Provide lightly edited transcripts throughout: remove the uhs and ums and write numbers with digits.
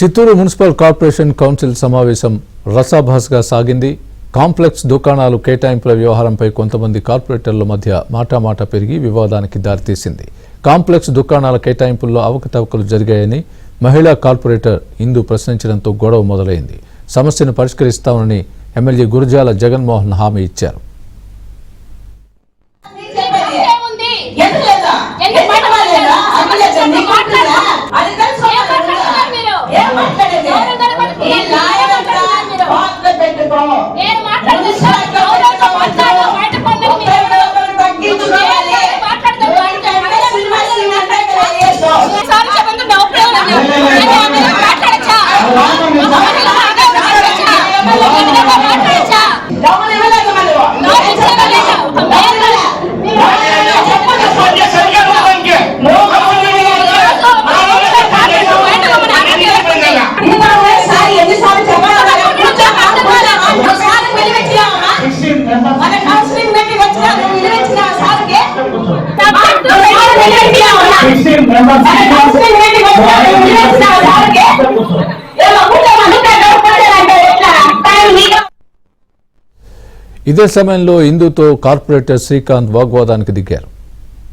Chittoor municipal corporation council సమావేశం రసాభాస్గా సాగింది. Complex దుకాణాలు కేటాయింపుల వ్యవహారంపై కొంతమంది కార్పొరేటర్ల మధ్య మాటామాట పెరిగి వివాదానికి దారితీసింది. కాంప్లెక్స్ దుకాణాల కేటాయింపుల్లో అవకతవకలు జరిగాయని మహిళా కార్పొరేటర్ ఇందు ప్రశ్నించడంతో గొడవ మొదలైంది. సమస్యను పరిష్కరిస్తామని ఎమ్మెల్యే గురజాల జగన్మోహన్ హామీ ఇచ్చారు. ఇదే సమయంలో ఇందుతో కార్పొరేటర్ శ్రీకాంత్ వాగ్వాదానికి దిగారు.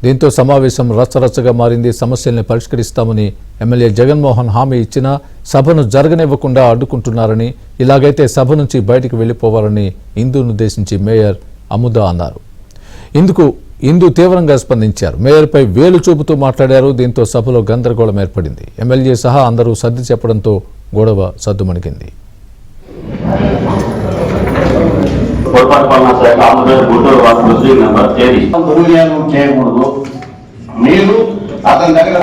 దీంతో సమావేశం రచ్చరచ్చగా మారింది. సమస్యల్ని పరిష్కరిస్తామని ఎమ్మెల్యే జగన్మోహన్ హామీ ఇచ్చినా సభను జరగనివ్వకుండా అడ్డుకుంటున్నారని, ఇలాగైతే సభ నుంచి బయటికి వెళ్లిపోవాలని ఇందును ఉద్దేశించి మేయర్ అముదా అన్నారు. ఇందు తీవ్రంగా స్పందించారు. మేయర్పై వేలు చూపుతూ మాట్లాడారు. దీంతో సభలో గందరగోళం ఏర్పడింది. ఎమ్మెల్యే సహా అందరూ సర్ది చెప్పడంతో గొడవ సద్దుమణిగింది. మీరు అతని దగ్గర